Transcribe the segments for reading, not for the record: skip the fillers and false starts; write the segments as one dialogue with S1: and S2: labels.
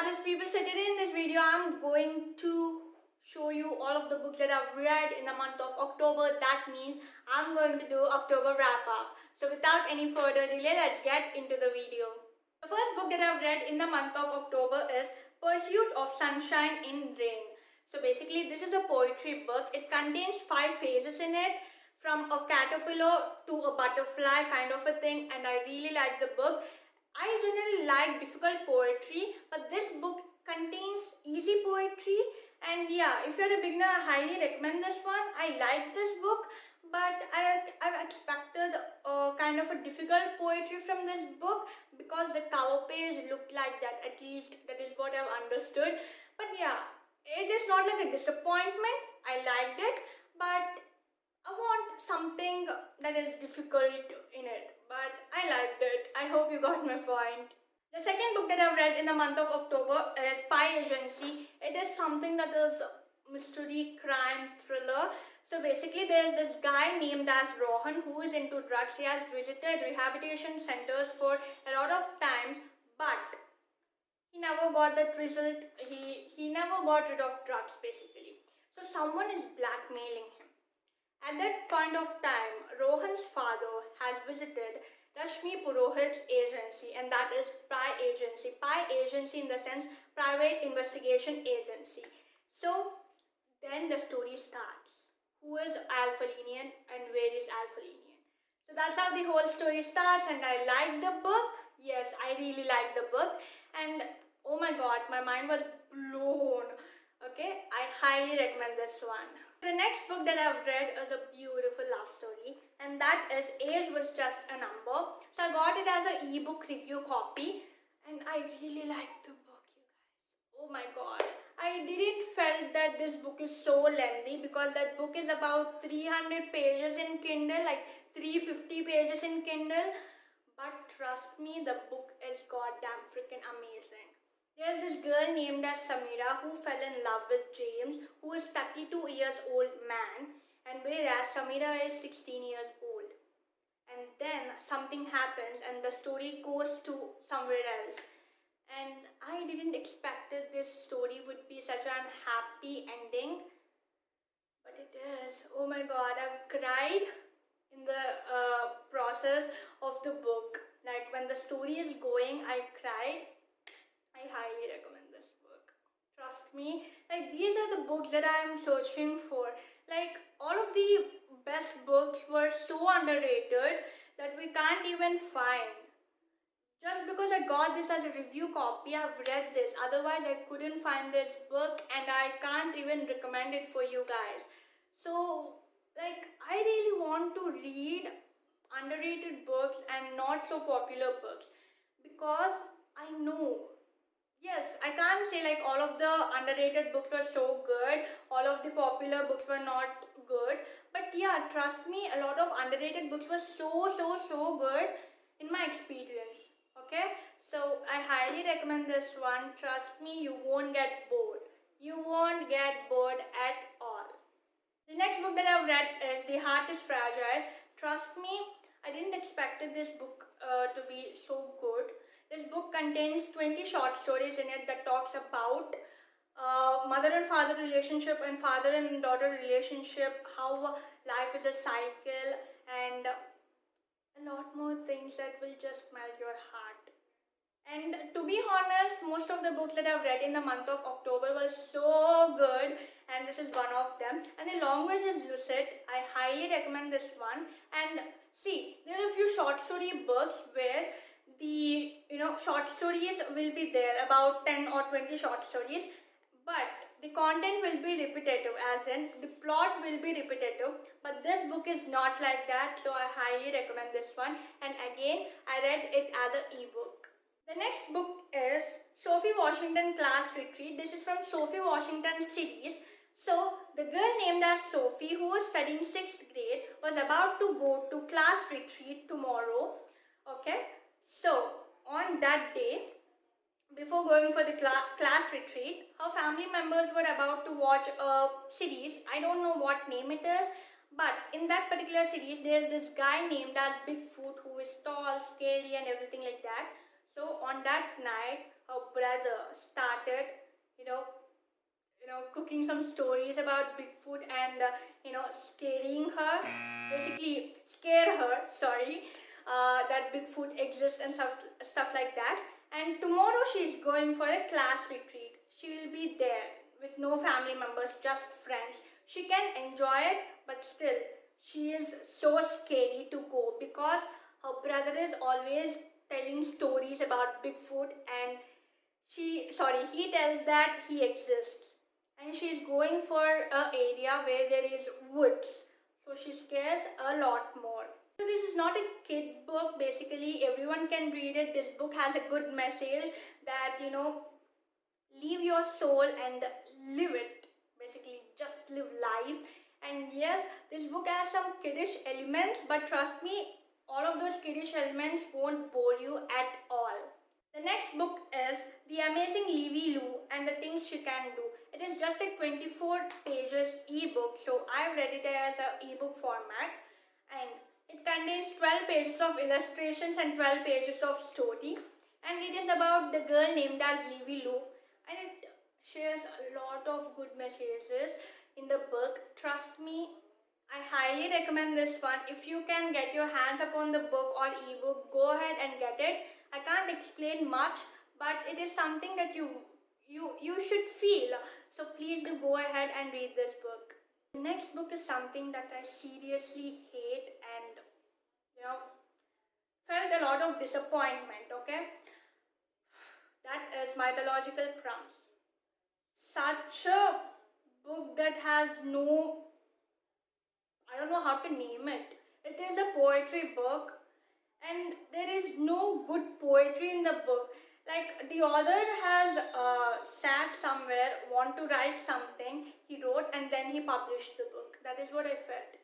S1: Others people. So today in this video I'm going to show you all of the books that I've read in the month of October. That means I'm going to do October wrap up. So without any further delay, let's get into the video. The first book that I've read in the month of October is Pursuit of Sunshine in Rain. So basically this is a poetry book. It contains 5 phases in it, from a caterpillar to a butterfly kind of a thing, and I really like the book. I generally like difficult poetry, but this book contains easy poetry, and yeah, if you're a beginner, I highly recommend this one. I like this book, but I've expected kind of a difficult poetry from this book because the cover page looked like that. At least that is what I've understood. But yeah, it is not like a disappointment. I liked it, but I want something that is difficult in it, but I liked it. I hope you got my point. The second book that I've read in the month of October is Spy Agency. It is something that is mystery, crime, thriller. So basically there's this guy named as Rohan who is into drugs. He has visited rehabilitation centers for a lot of times, but he never got that result. He never got rid of drugs basically. So someone is blackmailing him. At that point of time, Rohan's father has visited Rashmi Purohit's agency, and that is Spy Agency. Spy Agency in the sense private investigation agency. So then the story starts. Who is Alphalinian and where is Alphalinian? So that's how the whole story starts, and I like the book. Yes, I really like the book, and oh my god, my mind was blown. Okay, I highly recommend this one. The next book that I've read is a beautiful love story, and that is Age Was Just a Number. So I got it as an ebook review copy, and I really liked the book, you guys. Oh my god. I didn't felt that this book is so lengthy because that book is about 300 pages in Kindle, like 350 pages in Kindle. But trust me, the book is goddamn freaking amazing. There's this girl named as Samira who fell in love with James, who is 32 years old man, and whereas Samira is 16 years old. And then something happens and the story goes to somewhere else. And I didn't expect that this story would be such an happy ending, but it is. Oh my god, I've cried in the process of the book. Like when the story is going, I cried. I highly recommend this book. Trust me, like these are the books that I am searching for. Like all of the best books were so underrated that we can't even find. Just because I got this as a review copy, I've read this. Otherwise, I couldn't find this book and I can't even recommend it for you guys. So, like, I really want to read underrated books and not so popular books because I know. Yes, I can't say like all of the underrated books were so good, all of the popular books were not good. But yeah, trust me, a lot of underrated books were so good in my experience. Okay, so I highly recommend this one. Trust me, you won't get bored. You won't get bored at all. The next book that I've read is The Heart is Fragile. Trust me, I didn't expect this book to be so good. This book contains 20 short stories in it that talks about mother and father relationship and father and daughter relationship, how life is a cycle, and a lot more things that will just melt your heart. And to be honest, most of the books that I've read in the month of October were so good, and this is one of them. And The Language is Lucid. I highly recommend this one. And see, there are a few short story books where the short stories will be there, about 10 or 20 short stories, but the content will be repetitive, as in the plot will be repetitive. But this book is not like that, so I highly recommend this one. And again, I read it as an ebook. The next book is Sophie Washington Class Retreat. This is from Sophie Washington series. So the girl named as Sophie, who was studying 6th grade, was about to go to class retreat tomorrow. Okay, so on that day, before going for the class retreat, her family members were about to watch a series. I don't know what name it is, but in that particular series, there's this guy named as Bigfoot who is tall, scary, and everything like that. So on that night, her brother started, you know, cooking some stories about Bigfoot and scaring her, basically scare her. Sorry, that Bigfoot exists and stuff like that. And tomorrow she's going for a class retreat. She will be there with no family members, just friends. She can enjoy it, but still, she is so scary to go because her brother is always telling stories about Bigfoot, and he tells that he exists, and she's going for a area where there is woods, so she scares a lot more. So this is not a kid book. Basically, everyone can read it. This book has a good message that leave your soul and live it. Basically, just live life. And yes, this book has some kiddish elements, but trust me, all of those kiddish elements won't bore you at all. The next book is The Amazing Livy Lou and the Things She Can Do. It is just a 24 pages ebook, so I've read it as an ebook format, and it contains 12 pages of illustrations and 12 pages of story, and it is about the girl named as Livy Lou, and it shares a lot of good messages in the book. Trust me, I highly recommend this one. If you can get your hands upon the book or ebook, go ahead and get it. I can't explain much, but it is something that you should feel. So please do go ahead and read this book. The next book is something that I seriously hate and felt a lot of disappointment. Okay, that is Mythological Crumbs. Such a book that has no, I don't know how to name it. It is a poetry book, and there is no good poetry in the book. Like, the author has sat somewhere, want to write something, he wrote, and then he published the book. That is what I felt.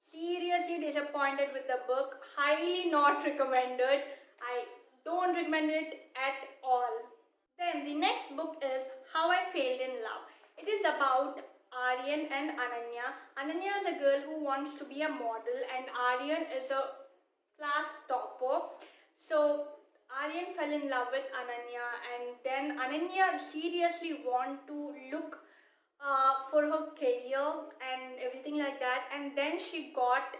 S1: Seriously disappointed with the book. Highly not recommended. I don't recommend it at all. Then the next book is How I Failed in Love. It is about Aryan and Ananya. Ananya is a girl who wants to be a model, and Aryan is a class topper. So Aryan fell in love with Ananya, and then Ananya seriously want to look for her career and everything like that. And then she got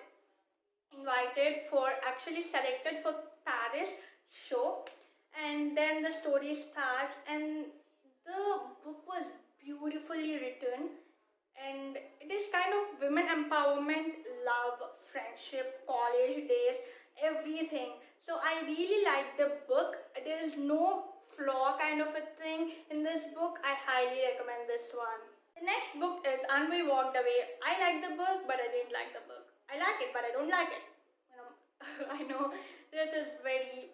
S1: actually selected for Paris show, and then the story starts, and the book was beautifully written, and it is kind of women empowerment, love, friendship, college days, everything. So I really like the book. There is no flaw kind of a thing in this book. I highly recommend this one. The next book is And We Walked Away. I like the book, but I didn't like the book. I like it, but I don't like it. I know this is very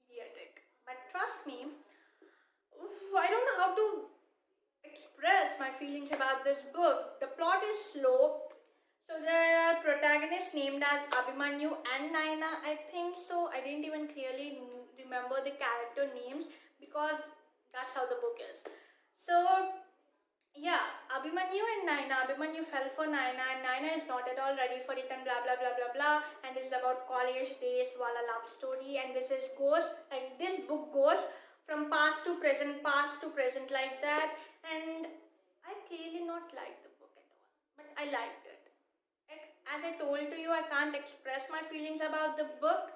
S1: idiotic, but trust me, I don't know how to express my feelings about this book. The plot is slow. So there are protagonists named as Abhimanyu and Naina. I think so. I didn't even clearly remember the character names because that's how the book is. So yeah, Abhimanyu and Naina. Abhimanyu fell for Naina, and Naina is not at all ready for it, and blah blah blah blah blah. And it's about college days, while a love story. And this book goes from past to present like that. And I clearly not like the book at all, but I liked it. As I told to you, I can't express my feelings about the book.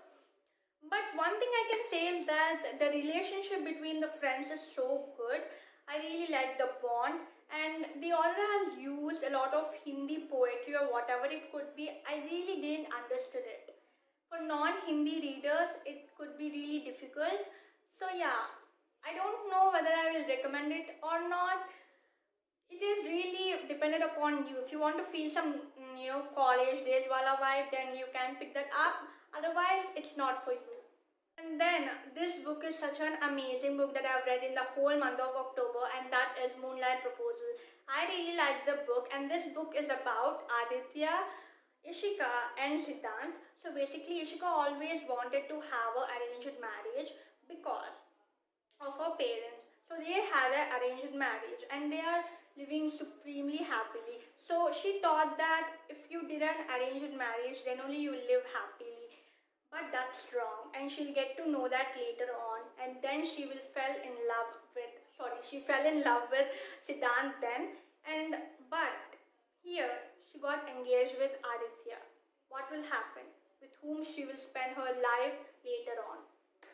S1: But one thing I can say is that the relationship between the friends is so good. I really like the bond, and the author has used a lot of Hindi poetry or whatever it could be. I really didn't understood it. For non-Hindi readers, it could be really difficult. So yeah, I don't know whether I will recommend it or not. It is really dependent upon you. If you want to feel some, college days wala vibe, then you can pick that up. Otherwise, it's not for you. And then this book is such an amazing book that I've read in the whole month of October, and that is Moonlight Proposal. I really like the book, and this book is about Aditya, Ishika, and Siddhant. So basically, Ishika always wanted to have an arranged marriage because of her parents. So they had an arranged marriage, and they are living supremely happily. So she thought that if you did an arranged marriage, then only you live happily. But that's wrong, and she'll get to know that later on. and then she fell in love with Siddhant then, and but here she got engaged with Aditya. What will happen? With whom she will spend her life later on?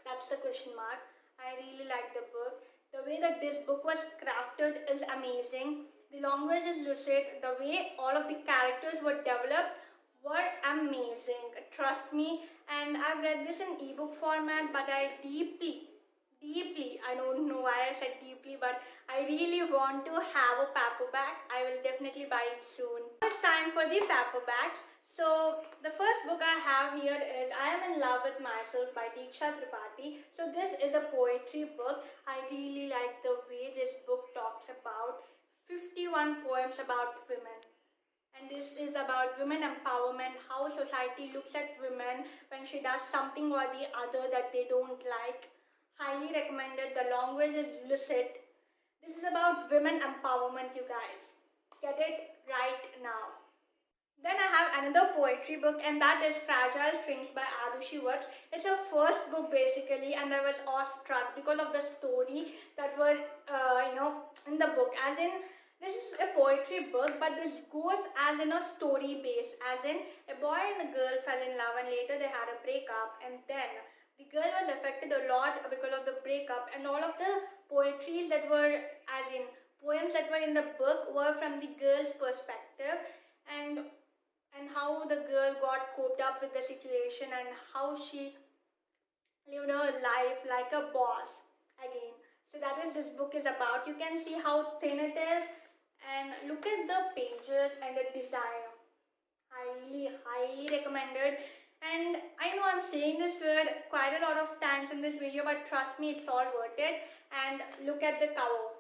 S1: That's the question mark. I really like the book. The way that this book was crafted is amazing. The language is lucid. The way all of the characters were developed were amazing. Trust me. And I've read this in ebook format, but I deeply, I don't know why I said deeply, but I really want to have a paperback. I will definitely buy it soon. It's time for the paperbacks. So the first book I have here is I Am in Love with Myself by Diksha Tripathi. So this is a poetry book. I really like the way this book talks about 51 poems about women. And this is about women empowerment, how society looks at women when she does something or the other that they don't like. Highly recommended. The language is lucid. This is about women empowerment, you guys. Get it right now. Then I have another poetry book, and that is Fragile Strings by Adushi Watts. It's a first book basically, and I was awestruck because of the story that were in the book. As in, this is a poetry book, but this goes as in a story base. As in, a boy and a girl fell in love, and later they had a breakup, and then the girl was affected a lot because of the breakup, and all of the poetries that were, as in poems that were in the book, were from the girl's perspective, and how the girl got coped up with the situation and how she lived her life like a boss again. So that is this book is about. You can see how thin it is, and look at the pages and the design. Highly recommended. And I know I'm saying this word quite a lot of times in this video, but trust me, it's all worth it. And look at the cover.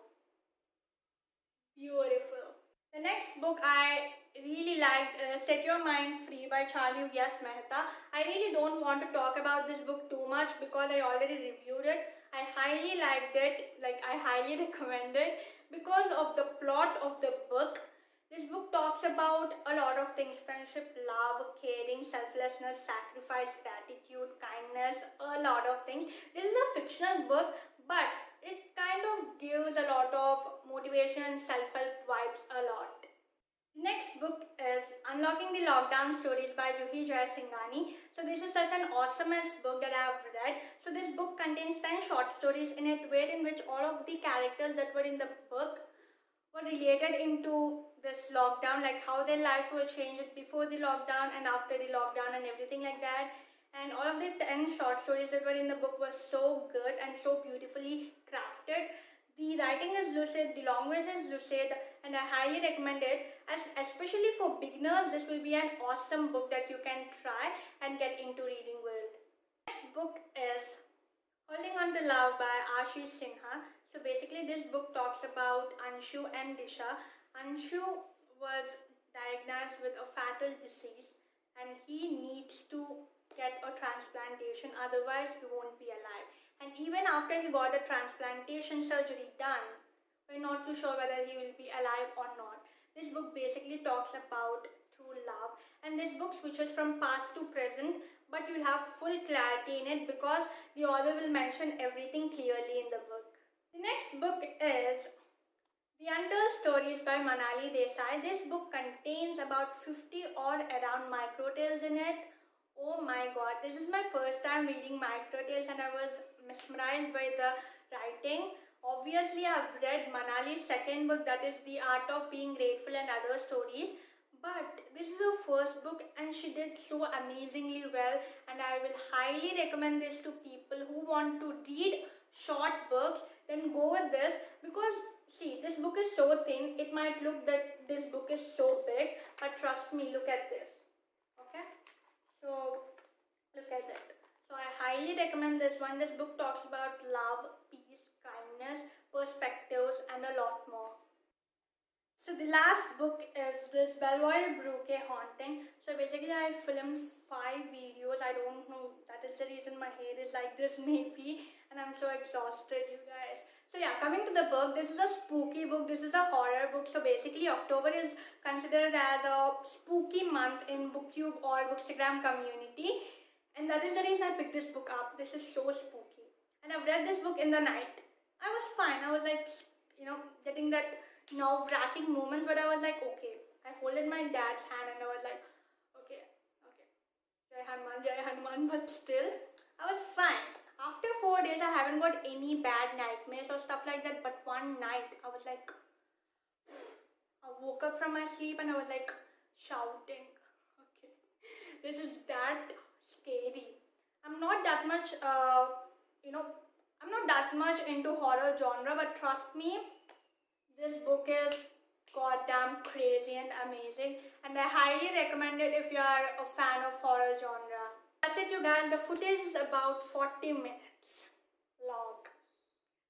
S1: Beautiful. The next book I really liked is Set Your Mind Free by Charni V.S. Mehta. I really don't want to talk about this book too much because I already reviewed it. I highly liked it, I highly recommend it because of the plot of the book. This book talks about a lot of things: friendship, love, caring, selflessness, sacrifice, gratitude, kindness, a lot of things. This is a fictional book, but it kind of gives a lot of motivation and self-help vibes a lot. The next book is Unlocking the Lockdown Stories by Juhi Jayasinghani. So this is such an awesomest book that I have read. So this book contains 10 short stories in it, in which all of the characters that were in the book were related into this lockdown, like how their lives were changed before the lockdown and after the lockdown and everything like that. And all of the 10 short stories that were in the book were so good and so beautifully crafted. The writing is lucid, the language is lucid, and I highly recommend it. Especially for beginners, this will be an awesome book that you can try and get into reading world. Next book is Holding On to Love by Ashish Sinha. So basically this book talks about Anshu and Disha. Anshu was diagnosed with a fatal disease and he needs to get a transplantation, otherwise he won't be alive. And even after he got a transplantation surgery done, we're not too sure whether he will be alive or not. This book basically talks about true love, and this book switches from past to present, but you'll have full clarity in it because the author will mention everything clearly in the book. The next book is The Untold Stories by Manali Desai. This book contains about 50 or around micro tales in it. Oh my god, this is my first time reading micro tales and I was mesmerized by the writing. Obviously, I've read Manali's second book, that is The Art of Being Grateful and Other Stories. But this is her first book and she did so amazingly well, and I will highly recommend this to people who want to read short books. Then go with this because see, this book is so thin. It might look that this book is so big, but trust me, look at this. Okay, so look at that. So I highly recommend this one. This book talks about love, peace, kindness, perspectives, and a lot more. So the last book is this Belvoir Bruke Haunting. So basically I filmed 5 videos. I don't know, that is the reason my hair is like this maybe, and I'm so exhausted, you guys. So yeah, coming to the book, this is a spooky book. This is a horror book. So basically October is considered as a spooky month in BookTube or Bookstagram community, and that is the reason I picked this book up. This is so spooky. and I've read this book in the night. I was fine. I was like, getting that nerve-wracking moments, but I was like, okay. I folded my dad's hand and I was like, okay, Jai Hanuman, but still, I was fine. After 4 days, I haven't got any bad nightmares or stuff like that, but one night, I was like, I woke up from my sleep and I was like, shouting, okay, this is that scary. I'm not that much, I'm not that much into horror genre, but trust me, this book is goddamn crazy and amazing, and I highly recommend it if you are a fan of horror genre. That's it, you guys. The footage is about 40 minutes long.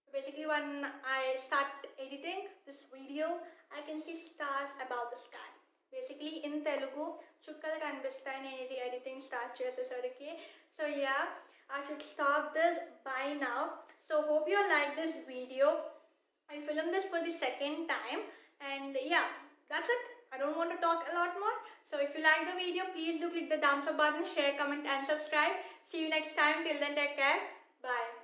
S1: So basically, when I start editing this video, I can see stars above the sky. Basically, in Telugu, chukkala kanipistayi nenu idi editing start chesesariki. So yeah, I should stop this by now. So hope you like this video. I filmed this for the second time, and yeah, that's it. I don't want to talk a lot more. So if you like the video, please do click the thumbs up button, share, comment and subscribe. See you next time. Till then, take care. Bye.